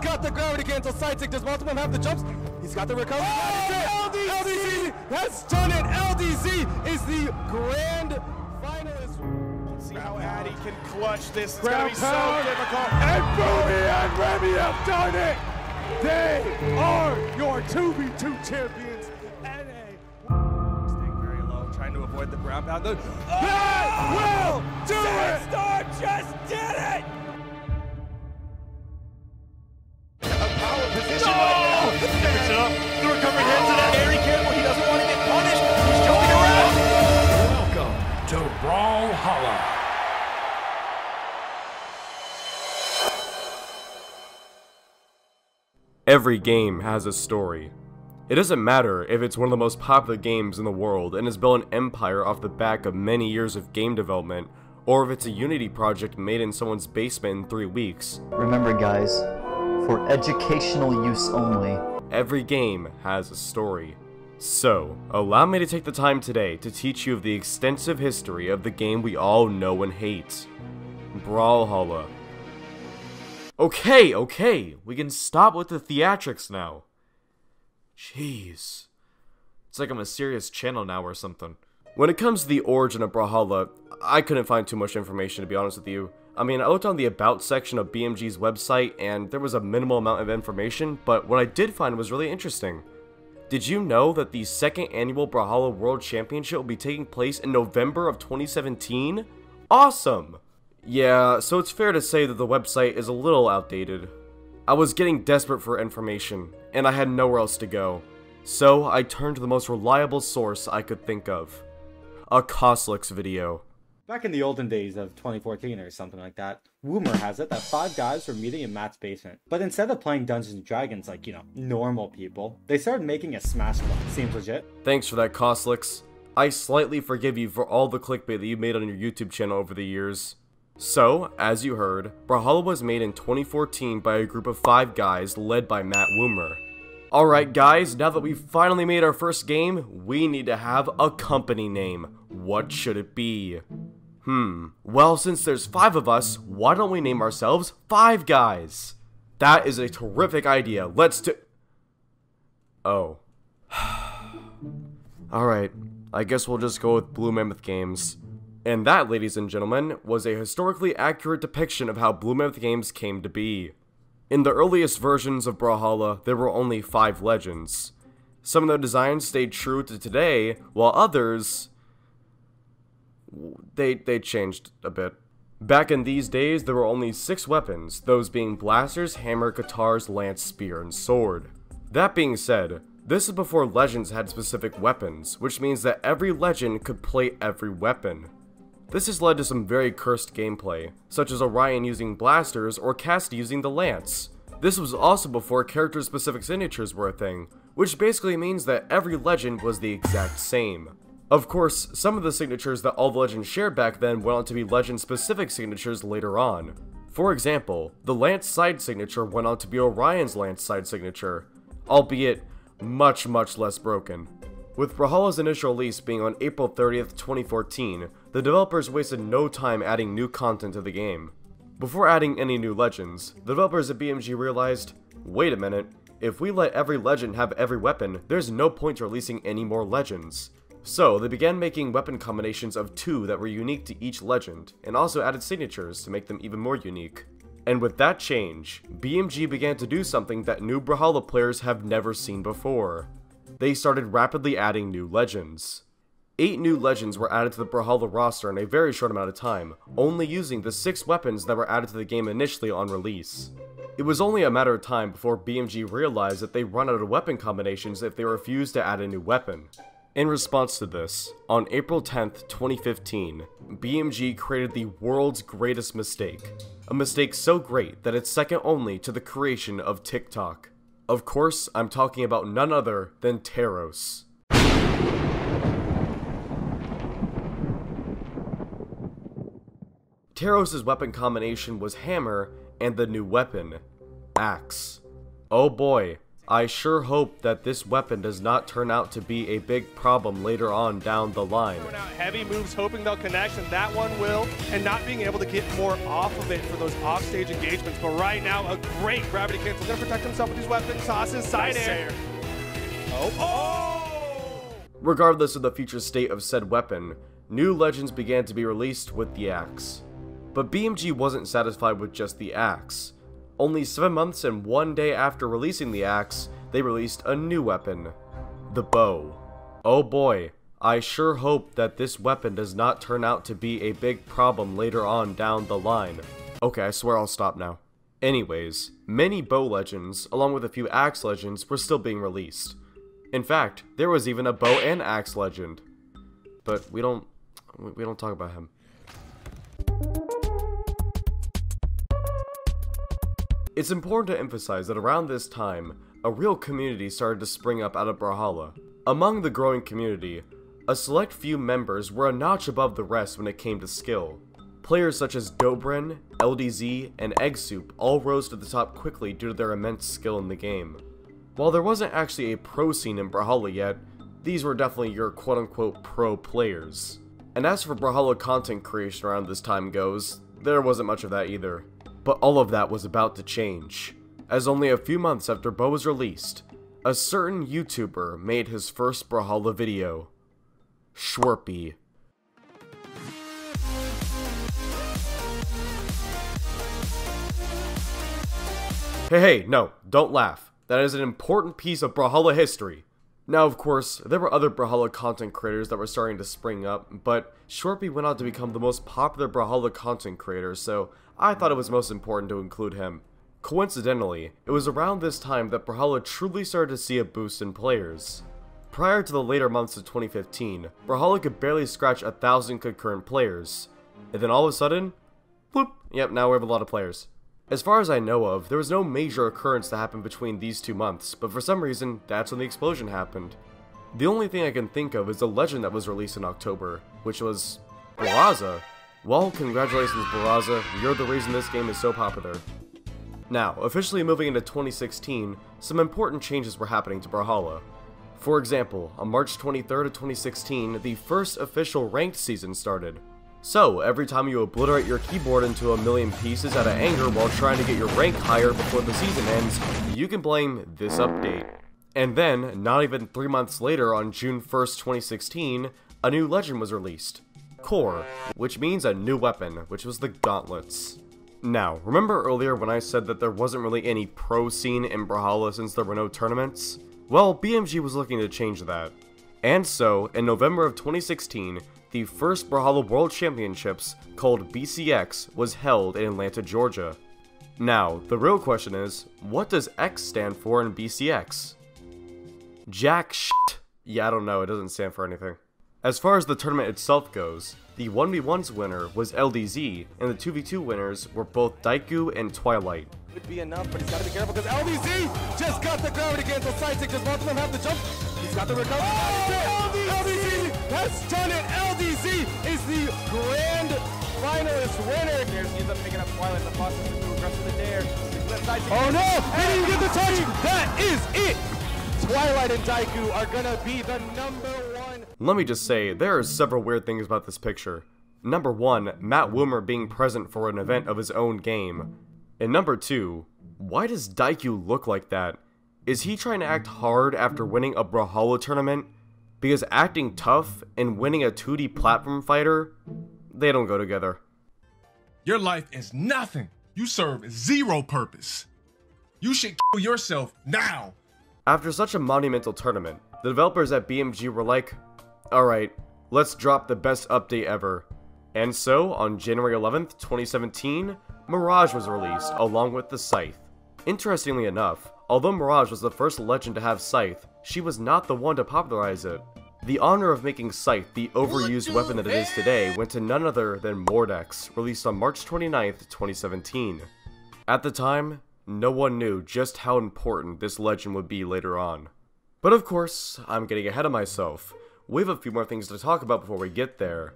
got the gravity cancel side stick. Does Multiple have the jumps? He's got the recovery. Oh, LDZ has done it. LDZ is the grand finalist. See how Addy can clutch this. It's Ground going to be so pound. difficult. And Boomy and Remy have done it. They are your 2v2 champions. Staying very low, trying to avoid the ground pound. That will do it. Star just did it. A power position right now. Picks it up. The recovery hits it. Very careful. He doesn't want to get punished. He's jumping around. Welcome to Brawlhalla. Every game has a story. It doesn't matter if it's one of the most popular games in the world and has built an empire off the back of many years of game development, or if it's a Unity project made in someone's basement in 3 weeks. Remember guys, for educational use only. Every game has a story. So, allow me to take the time today to teach you of the extensive history of the game we all know and hate. Brawlhalla. Okay, we can stop with the theatrics now. Jeez. It's like I'm a serious channel now or something. When it comes to the origin of Brawlhalla, I couldn't find too much information, to be honest with you. I mean, I looked on the About section of BMG's website, and there was a minimal amount of information, but what I did find was really interesting. Did you know that the second annual Brawlhalla World Championship will be taking place in November of 2017? Awesome! Yeah, so it's fair to say that the website is a little outdated. I was getting desperate for information, and I had nowhere else to go. So I turned to the most reliable source I could think of. A Coslix video. Back in the olden days of 2014 or something like that, rumor has it that 5 guys were meeting in Matt's basement. But instead of playing Dungeons & Dragons like, normal people, they started making a Smash Bros. Seems legit. Thanks for that, Coslix. I slightly forgive you for all the clickbait that you made on your YouTube channel over the years. So, as you heard, Brawlhalla was made in 2014 by a group of 5 guys led by Matt Woomer. Alright guys, now that we've finally made our first game, we need to have a company name. What should it be? Well, since there's 5 of us, why don't we name ourselves 5 Guys? That is a terrific idea. Let's do— Oh. Alright, I guess we'll just go with Blue Mammoth Games. And that, ladies and gentlemen, was a historically accurate depiction of how Blue Mammoth Games came to be. In the earliest versions of Brawlhalla, there were only 5 legends. Some of the designs stayed true to today, while others— they changed a bit. Back in these days, there were only 6 weapons, those being blasters, hammer, guitars, lance, spear, and sword. That being said, this is before legends had specific weapons, which means that every legend could play every weapon. This has led to some very cursed gameplay, such as Orion using blasters or Cassidy using the lance. This was also before character-specific signatures were a thing, which basically means that every legend was the exact same. Of course, some of the signatures that all the legends shared back then went on to be legend-specific signatures later on. For example, the lance side signature went on to be Orion's lance side signature, albeit much less broken. With Brawlhalla's initial release being on April 30th, 2014, the developers wasted no time adding new content to the game. Before adding any new legends, the developers at BMG realized, wait a minute, if we let every legend have every weapon, there's no point to releasing any more legends. So they began making weapon combinations of 2 that were unique to each legend, and also added signatures to make them even more unique. And with that change, BMG began to do something that new Brawlhalla players have never seen before. They started rapidly adding new legends. 8 new legends were added to the Brawlhalla roster in a very short amount of time, only using the 6 weapons that were added to the game initially on release. It was only a matter of time before BMG realized that they run out of weapon combinations if they refused to add a new weapon. In response to this, on April 10th, 2015, BMG created the world's greatest mistake. A mistake so great that it's second only to the creation of TikTok. Of course, I'm talking about none other than Taros. Taros' weapon combination was hammer and the new weapon, axe. Oh boy, I sure hope that this weapon does not turn out to be a big problem later on down the line. Throwing out heavy moves, hoping they'll connect, and that one will, and not being able to get more off of it for those offstage engagements. But right now, a great gravity cancel. Gonna protect himself with his weapons. Tosses side air. Oh! Regardless of the future state of said weapon, new legends began to be released with the axe. But BMG wasn't satisfied with just the axe. Only 7 months and 1 day after releasing the axe, they released a new weapon, the bow. Oh boy, I sure hope that this weapon does not turn out to be a big problem later on down the line. Okay, I swear I'll stop now. Anyways, many bow legends, along with a few axe legends, were still being released. In fact, there was even a bow and axe legend. But we don't talk about him. It's important to emphasize that around this time, a real community started to spring up out of Brawlhalla. Among the growing community, a select few members were a notch above the rest when it came to skill. Players such as Dobrin, LDZ, and Egg Soup all rose to the top quickly due to their immense skill in the game. While there wasn't actually a pro scene in Brawlhalla yet, these were definitely your quote-unquote pro players. And as for Brawlhalla content creation around this time goes, there wasn't much of that either. But all of that was about to change, as only a few months after Bow was released, a certain YouTuber made his first Brawlhalla video. Schwerpy. Hey, no, don't laugh. That is an important piece of Brawlhalla history. Now, of course, there were other Brawlhalla content creators that were starting to spring up, but Schwerpy went on to become the most popular Brawlhalla content creator, so I thought it was most important to include him. Coincidentally, it was around this time that Brawlhalla truly started to see a boost in players. Prior to the later months of 2015, Brawlhalla could barely scratch 1,000 concurrent players. And then all of a sudden, bloop, yep, now we have a lot of players. As far as I know of, there was no major occurrence that happened between these 2 months, but for some reason, that's when the explosion happened. The only thing I can think of is the legend that was released in October, which was Barraza. Well, congratulations Barraza, you're the reason this game is so popular. Now, officially moving into 2016, some important changes were happening to Brawlhalla. For example, on March 23rd of 2016, the first official ranked season started. So, every time you obliterate your keyboard into a million pieces out of anger while trying to get your rank higher before the season ends, you can blame this update. And then, not even 3 months later on June 1st, 2016, a new legend was released. Core, which means a new weapon, which was the gauntlets. Now, remember earlier when I said that there wasn't really any pro scene in Brawlhalla since there were no tournaments? Well, BMG was looking to change that. And so, in November of 2016, the first Brawlhalla World Championships, called BCX, was held in Atlanta, Georgia. Now, the real question is, what does X stand for in BCX? Jack shit. Yeah, I don't know, it doesn't stand for anything. As far as the tournament itself goes, the 1v1's winner was LDZ, and the 2v2 winners were both Daiku and Twilight. Would be enough, but he's got to be careful because LDZ just got the gravity cancel side stick. Does both of them have the jump? He's got the recovery. LDZ has done it. LDZ is the grand finalist winner. He ends up picking up Twilight in the process of too aggressive with the dare. Oh no! He didn't get the touch. That is it. Twilight and Daiku are gonna be the #1. Let me just say, there are several weird things about this picture. Number 1, Matt Woomer being present for an event of his own game. And number 2, why does Daiku look like that? Is he trying to act hard after winning a Brawlhalla tournament? Because acting tough and winning a 2D platform fighter, they don't go together. Your life is nothing. You serve zero purpose. You should kill yourself now. After such a monumental tournament, the developers at BMG were like, alright, let's drop the best update ever. And so, on January 11th, 2017, Mirage was released, along with the Scythe. Interestingly enough, although Mirage was the first legend to have Scythe, she was not the one to popularize it. The honor of making Scythe the overused weapon that it is today went to none other than Mordex, released on March 29th, 2017. At the time, no one knew just how important this legend would be later on. But of course, I'm getting ahead of myself. We have a few more things to talk about before we get there.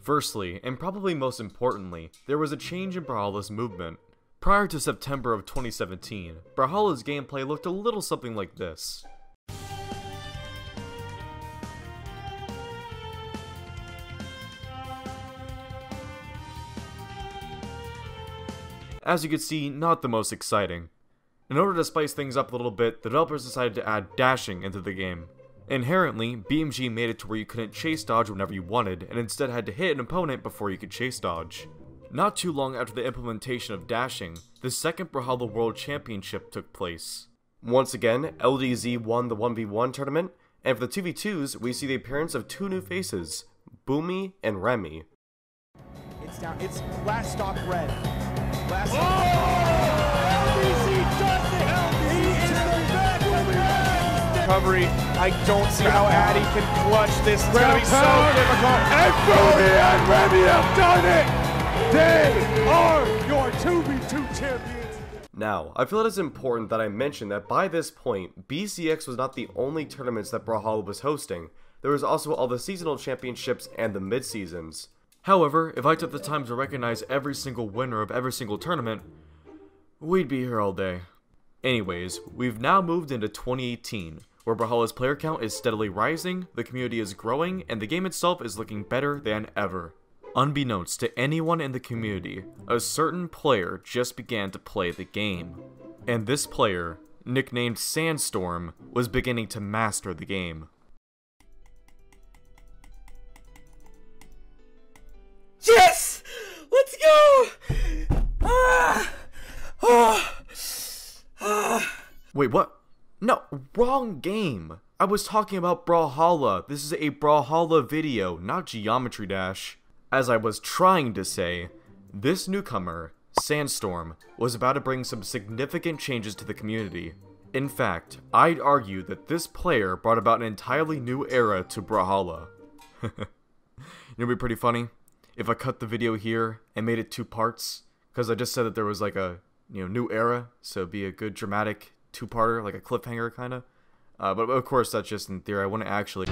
Firstly, and probably most importantly, there was a change in Brawlhalla's movement. Prior to September of 2017, Brawlhalla's gameplay looked a little something like this. As you can see, not the most exciting. In order to spice things up a little bit, the developers decided to add dashing into the game. Inherently, BMG made it to where you couldn't chase dodge whenever you wanted, and instead had to hit an opponent before you could chase dodge. Not too long after the implementation of dashing, the second Brawlhalla World Championship took place. Once again, LDZ won the 1v1 tournament, and for the 2v2s, we see the appearance of two new faces, Boomy and Remy. It's down. It's last stock red. Last recovery. I don't see how Addy can clutch this. It's going to be so difficult. And Boomy and Remy have done it! They are your 2v2 champions! Now, I feel it is important that I mention that by this point, BCX was not the only tournaments that Brawlhalla was hosting. There was also all the seasonal championships and the mid-seasons. However, if I took the time to recognize every single winner of every single tournament, we'd be here all day. Anyways, we've now moved into 2018, where Brawlhalla's player count is steadily rising, the community is growing, and the game itself is looking better than ever. Unbeknownst to anyone in the community, a certain player just began to play the game. And this player, nicknamed Sandstorm, was beginning to master the game. Yes! Let's go! Wait, what? No, wrong game! I was talking about Brawlhalla. This is a Brawlhalla video, not Geometry Dash. As I was trying to say, this newcomer, Sandstorm, was about to bring some significant changes to the community. In fact, I'd argue that this player brought about an entirely new era to Brawlhalla. It'd be pretty funny if I cut the video here and made it 2 parts, because I just said that there was like a new era, so it'd be a good dramatic 2-parter, like a cliffhanger kinda. But of course that's just in theory. I wouldn't actually